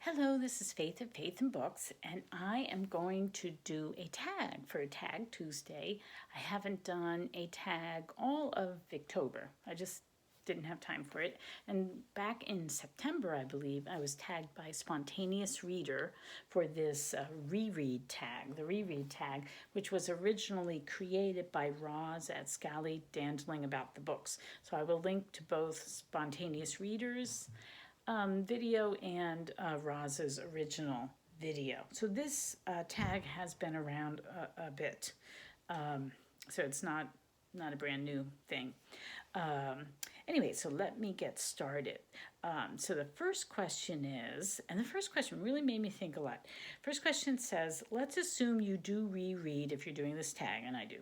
Hello, this is Faith at Faith and Books, and I am going to do a tag for a Tag Tuesday. I haven't done a tag all of October. I just didn't have time for it. And back in September, I believe, I was tagged by Spontaneous Reader for this Reread Tag, the Reread Tag, which was originally created by Roz at Scally Dandling About the Books. So I will link to both Spontaneous Readers video and Roz's original video. So this tag has been around a bit, so it's not a brand new thing. Anyway, so let me get started. So the first question is, and the first question really made me think a lot. First question says, let's assume you do reread if you're doing this tag, and I do.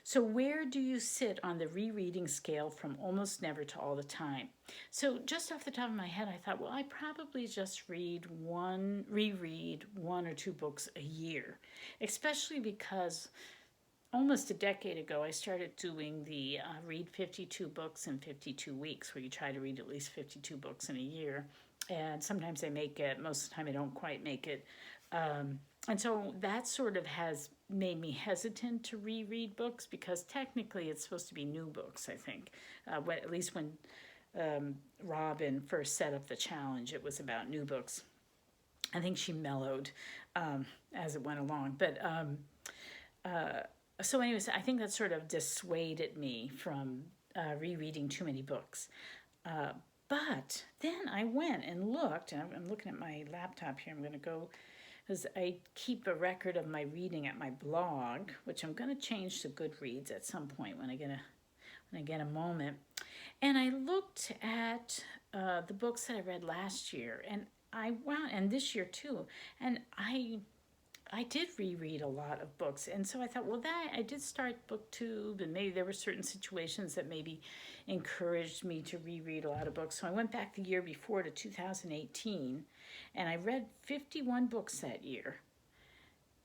So where do you sit on the rereading scale from almost never to all the time? So just off the top of my head, I thought, well, I probably just reread one or two books a year, especially because almost a decade ago, I started doing the read 52 books in 52 weeks, where you try to read at least 52 books in a year. And sometimes I make it, most of the time I don't quite make it. And so that sort of has made me hesitant to reread books, because technically it's supposed to be new books, I think. At least when Robin first set up the challenge, it was about new books. I think she mellowed as it went along. But so anyways, I think that sort of dissuaded me from rereading too many books. But then I went and looked, and I'm looking at my laptop here. I'm going to go, because I keep a record of my reading at my blog, which I'm going to change to Goodreads at some point when I get a moment. And I looked at the books that I read last year, and and this year too, and I did reread a lot of books. And so I thought, well, I did start BookTube, and maybe there were certain situations that maybe encouraged me to reread a lot of books. So I went back the year before to 2018, and I read 51 books that year.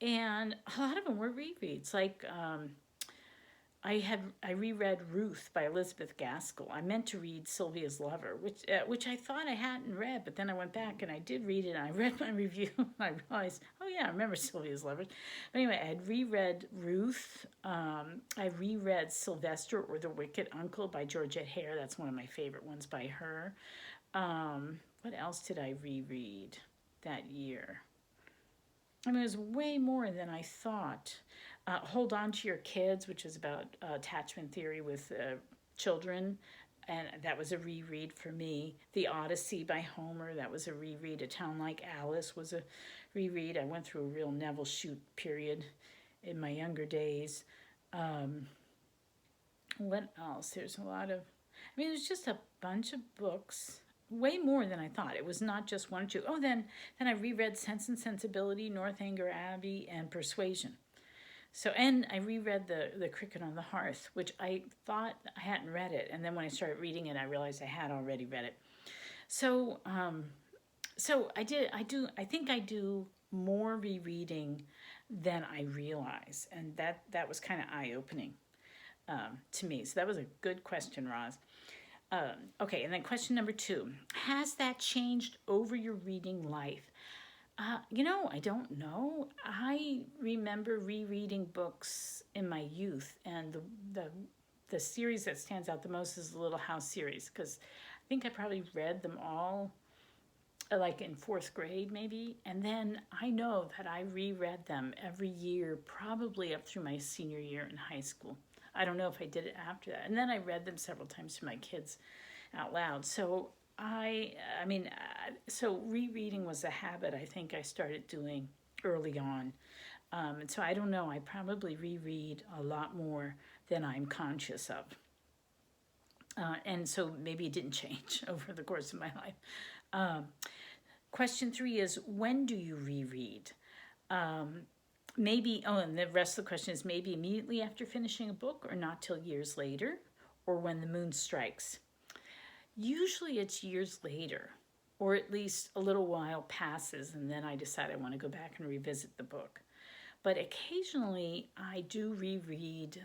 And a lot of them were rereads. Like I reread Ruth by Elizabeth Gaskell. I meant to read Sylvia's Lover, which I thought I hadn't read, but then I went back and I did read it, and I read my review, and I realized, oh yeah, I remember Sylvia's Lover. But anyway, I had reread Ruth. I reread Sylvester or the Wicked Uncle by Georgette Hare. That's one of my favorite ones by her. What else did I reread that year? I mean, it was way more than I thought. Hold On to Your Kids, which is about attachment theory with children, and that was a reread for me. The Odyssey by Homer, that was a reread. A Town Like Alice was a reread. I went through a real Neville Shute period in my younger days. What else? There's a lot of, there's just a bunch of books. Way more than I thought. It was not just one or two. Oh, then I reread Sense and Sensibility, Northanger Abbey, and Persuasion. So, and I reread the Cricket on the Hearth, which I thought I hadn't read it, and then when I started reading it, I realized I had already read it. So, I think I do more rereading than I realize, and that was kind of eye-opening to me. So that was a good question, Roz. Okay, and then question number 2. Has that changed over your reading life? I don't know. I remember rereading books in my youth, and the series that stands out the most is the Little House series, because I think I probably read them all like in 4th grade maybe, and then I know that I reread them every year, probably up through my senior year in high school. I don't know if I did it after that. And then I read them several times to my kids out loud. So so rereading was a habit I think I started doing early on. And so I don't know, I probably reread a lot more than I'm conscious of. And so maybe it didn't change over the course of my life. Question 3 is, when do you reread? And the rest of the question is, maybe immediately after finishing a book, or not till years later, or when the moon strikes. Usually it's years later, or at least a little while passes, and then I decide I want to go back and revisit the book. But occasionally I do reread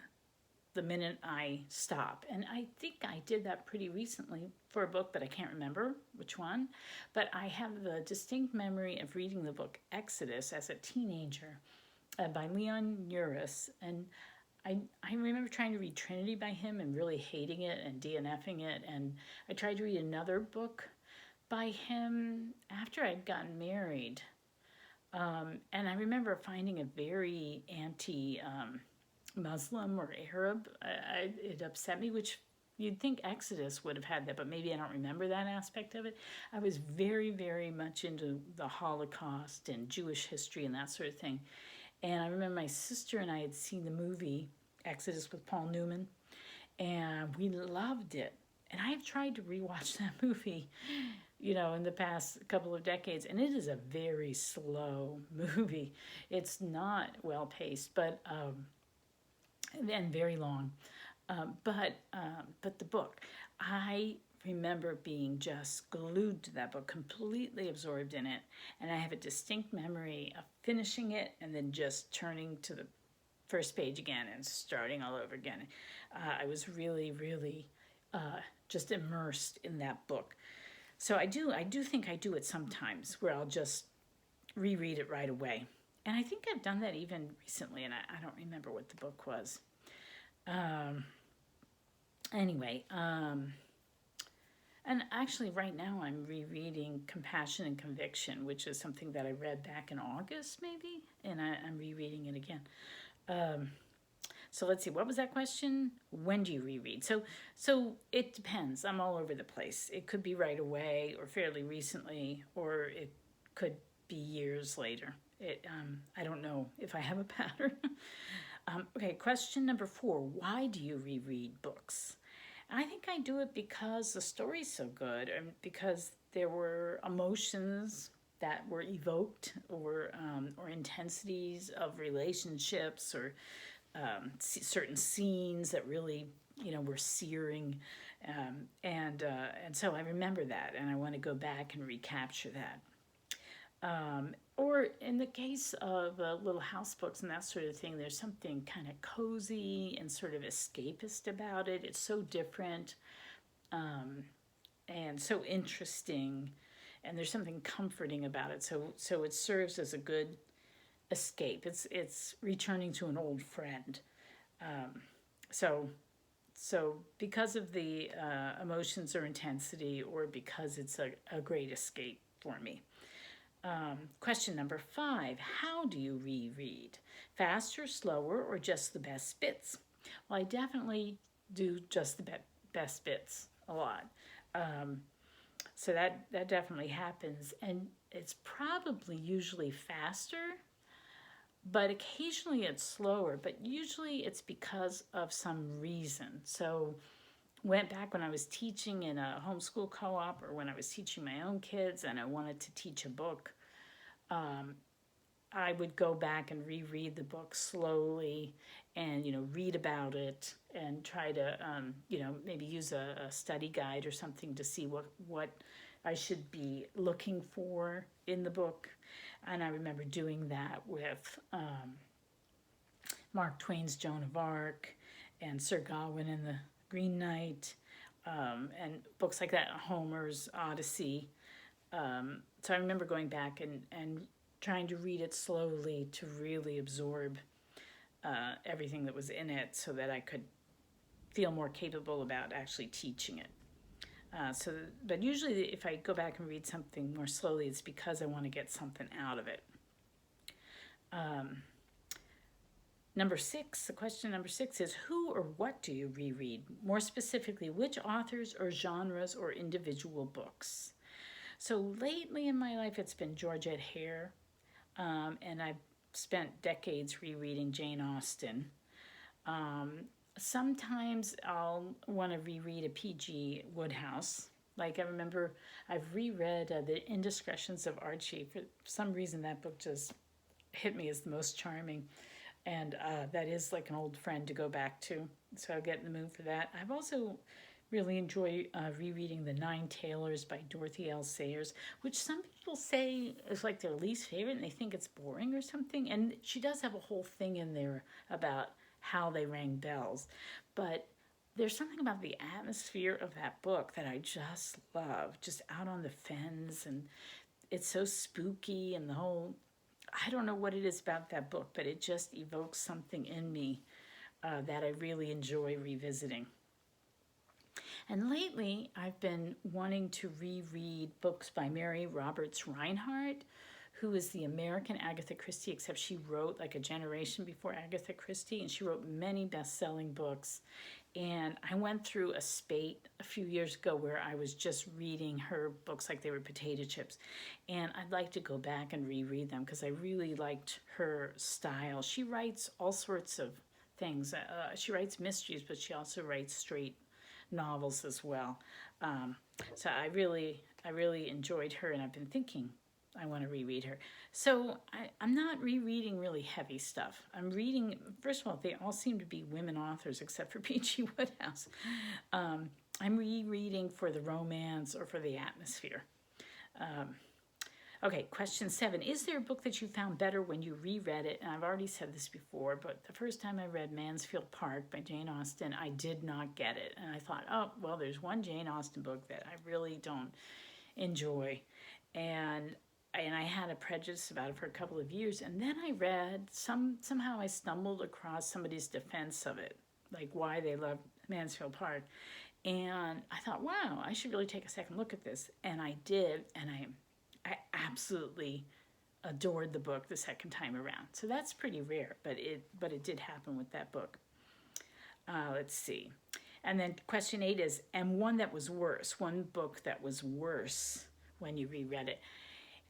the minute I stop. And I think I did that pretty recently for a book, but I can't remember which one. But I have the distinct memory of reading the book Exodus as a teenager by Leon Uris. And I remember trying to read Trinity by him and really hating it and DNFing it. And I tried to read another book by him after I'd gotten married. And I remember finding a very anti-Muslim or Arab. It upset me, which you'd think Exodus would have had that, but maybe I don't remember that aspect of it. I was very, very much into the Holocaust and Jewish history and that sort of thing. And I remember my sister and I had seen the movie Exodus with Paul Newman, and we loved it. And I've tried to rewatch that movie, in the past couple of decades, and it is a very slow movie. It's not well paced, but and very long. But the book, I remember being just glued to that book, completely absorbed in it, and I have a distinct memory of finishing it and then just turning to the first page again and starting all over again. I was really, really just immersed in that book. So I do think I do it sometimes where I'll just reread it right away. And I think I've done that even recently, and I don't remember what the book was. Anyway, and actually right now I'm rereading Compassion and Conviction, which is something that I read back in August maybe, and I'm rereading it again. So let's see, what was that question? When do you reread? So it depends. I'm all over the place. It could be right away or fairly recently, or it could be years later. I don't know if I have a pattern. Okay, question number 4. Why do you reread books? I think I do it because the story's so good, and because there were emotions that were evoked, or intensities of relationships, or certain scenes that really, were searing, and so I remember that, and I want to go back and recapture that. Or in the case of little house books and that sort of thing, there's something kind of cozy and sort of escapist about it. It's so different, and so interesting, and there's something comforting about it. So it serves as a good escape. It's returning to an old friend. So because of the emotions or intensity, or because it's a great escape for me. Question number 5, how do you reread? Faster, slower, or just the best bits? Well, I definitely do just the best bits a lot. So that definitely happens, and it's probably usually faster, but occasionally it's slower, but usually it's because of some reason. So went back when I was teaching in a homeschool co-op, or when I was teaching my own kids and I wanted to teach a book, I would go back and reread the book slowly and, read about it and try to, maybe use a study guide or something to see what I should be looking for in the book. And I remember doing that with Mark Twain's Joan of Arc and Sir Gawain and the Green Knight, and books like that, Homer's Odyssey. So I remember going back and trying to read it slowly to really absorb everything that was in it, so that I could feel more capable about actually teaching it. But usually if I go back and read something more slowly, it's because I want to get something out of it. Question number 6 is, who or what do you reread? More specifically, which authors or genres or individual books? So lately in my life, it's been Georgette Hare, and I've spent decades rereading Jane Austen. Sometimes I'll want to reread a P.G. Wodehouse. Like, I remember I've reread The Indiscretions of Archie. For some reason, that book just hit me as the most charming. And that is like an old friend to go back to. So I'll get in the mood for that. I've also really enjoyed rereading The Nine Tailors by Dorothy L. Sayers, which some people say is like their least favorite, and they think it's boring or something. And she does have a whole thing in there about how they rang bells. But there's something about the atmosphere of that book that I just love, just out on the fens, and it's so spooky, and the whole, I don't know what it is about that book, but it just evokes something in me that I really enjoy revisiting. And lately, I've been wanting to reread books by Mary Roberts Rinehart, who is the American Agatha Christie, except she wrote like a generation before Agatha Christie, and she wrote many best-selling books. And I went through a spate a few years ago where I was just reading her books like they were potato chips. And I'd like to go back and reread them because I really liked her style. She writes all sorts of things. She writes mysteries, but she also writes straight novels as well. So I really enjoyed her, and I've been thinking I want to reread her. So I'm not rereading really heavy stuff. I'm reading, first of all, they all seem to be women authors except for P.G. Wodehouse. I'm rereading for the romance or for the atmosphere. Okay, question 7. Is there a book that you found better when you reread it? And I've already said this before, but the first time I read Mansfield Park by Jane Austen, I did not get it. And I thought, oh, well, there's one Jane Austen book that I really don't enjoy. And I had a prejudice about it for a couple of years. And then I read, somehow I stumbled across somebody's defense of it, like why they love Mansfield Park. And I thought, wow, I should really take a second look at this. And I did, and I absolutely adored the book the second time around. So that's pretty rare, but it did happen with that book. Let's see. And then question 8 is, and one that was worse, one book that was worse when you reread it.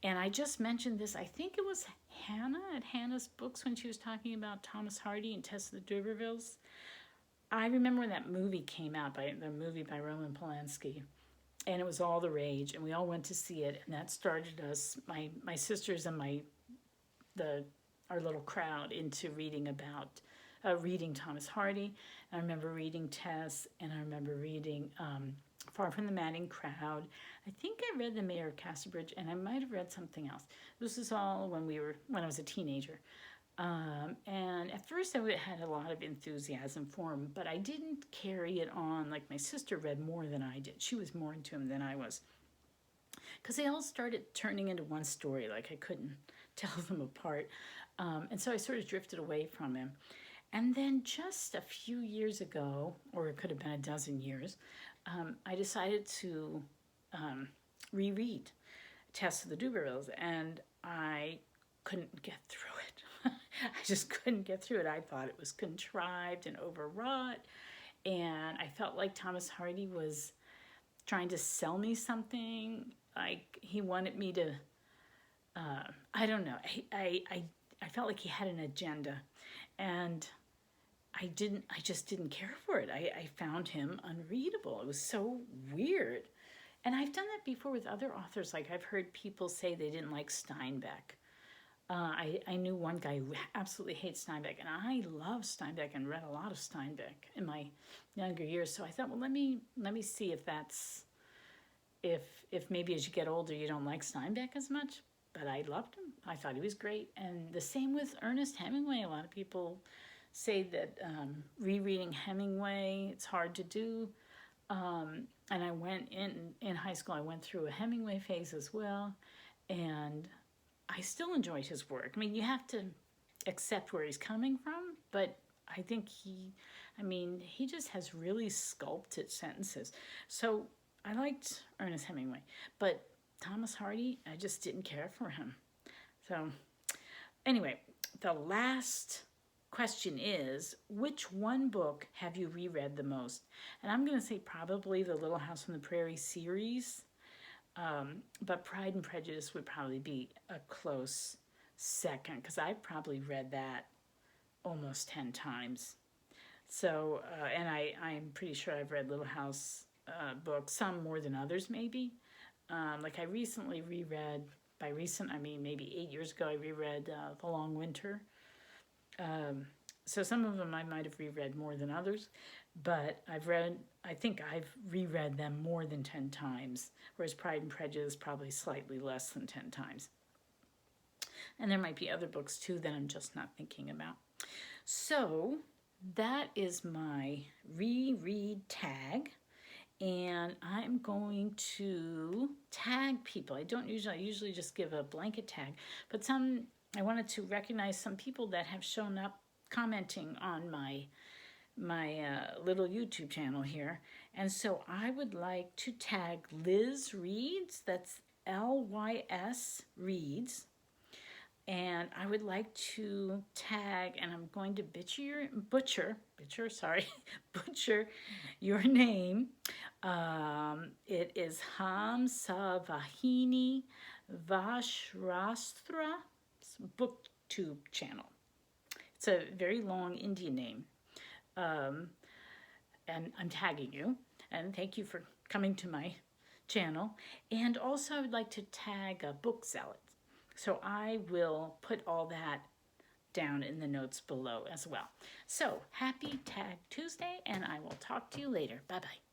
And I just mentioned this, I think it was Hannah at Hannah's Books when she was talking about Thomas Hardy and Tess of the D'Urbervilles. I remember when that movie came out, the movie by Roman Polanski. And it was all the rage, and we all went to see it, and that started us, my sisters and our little crowd, into reading Thomas Hardy. And I remember reading Tess, and I remember reading Far from the Madding Crowd. I think I read The Mayor of Casterbridge, and I might have read something else. This is all when I was a teenager. And at first I had a lot of enthusiasm for him, but I didn't carry it on. Like my sister read more than I did. She was more into him than I was. Because they all started turning into one story, like I couldn't tell them apart. And so I sort of drifted away from him. And then just a few years ago, or it could have been a dozen years, I decided to reread Tess of the D'Urbervilles, and I couldn't get through it. I just couldn't get through it. I thought it was contrived and overwrought, and I felt like Thomas Hardy was trying to sell me something. Like he wanted me to, I don't know. I felt like he had an agenda, and I just didn't care for it. I found him unreadable. It was so weird. And I've done that before with other authors. Like I've heard people say they didn't like Steinbeck. I knew one guy who absolutely hates Steinbeck, and I love Steinbeck and read a lot of Steinbeck in my younger years. So I thought, well, let me see if that's, if maybe as you get older you don't like Steinbeck as much. But I loved him. I thought he was great. And the same with Ernest Hemingway. A lot of people say that rereading Hemingway, it's hard to do. And I went in high school, I went through a Hemingway phase as well. And I still enjoyed his work. I mean, you have to accept where he's coming from, but I think he just has really sculpted sentences. So I liked Ernest Hemingway, but Thomas Hardy, I just didn't care for him. So anyway, the last question is, which one book have you reread the most? And I'm going to say probably the Little House on the Prairie series. But Pride and Prejudice would probably be a close second, because I've probably read that almost 10 times. So, and I'm pretty sure I've read Little House books, some more than others maybe. Like I recently reread, by recent I mean maybe 8 years ago, I reread The Long Winter. So some of them I might have reread more than others, but I think I've reread them more than 10 times, whereas Pride and Prejudice probably slightly less than 10 times. And there might be other books too that I'm just not thinking about. So that is my reread tag. And I'm going to tag people. I usually just give a blanket tag, but I wanted to recognize some people that have shown up commenting on my little YouTube channel here. And so I would like to tag Liz Reads, that's Lys Reads. And I would like to tag, and I'm going to butcher your name. It is Hamsavahini Vashrastra booktube channel. It's a very long Indian name. And I'm tagging you. And thank you for coming to my channel. And also I would like to tag Book Zealots. So I will put all that down in the notes below as well. So happy Tag Tuesday, and I will talk to you later. Bye-bye.